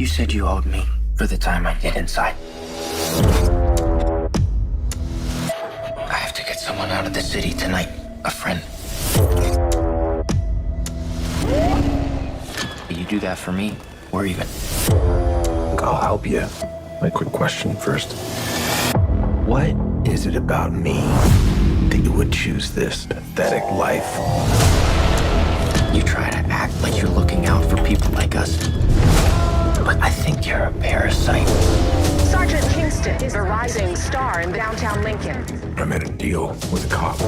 You said you owed me for the time I did inside. I have to get someone out of the city tonight. A friend. Will you do that for me? Or even? I'll help you. My quick question first. What is it about me that you would choose this pathetic life? You try to act like you're looking out for people like us. But I think you're a parasite. Sergeant Kingston is a rising star in downtown Lincoln. I made a deal with a cop.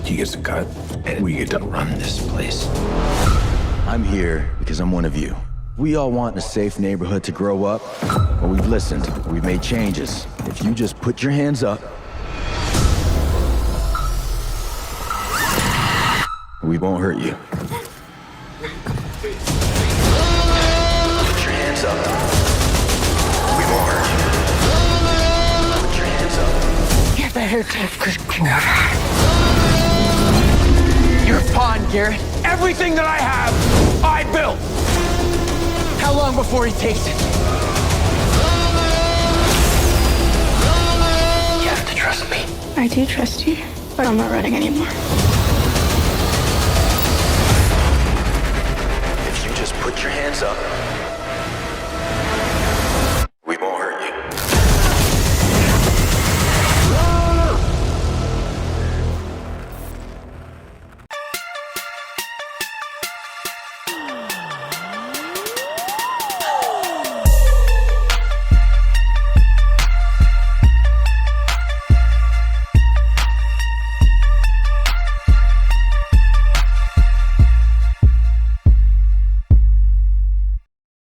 He gets a cut, and we get to run this place. I'm here because I'm one of you. We all want a safe neighborhood to grow up, but we've listened, we've made changes. If you just put your hands up, we won't hurt you. Put your hands up. We won't hurt you. Put your hands up. You better take good care. You're a pawn, Garrett. Everything that I have, I built. How long before he takes it? You have to trust me. I do trust you, but I'm not running anymore. If you just put your hands up,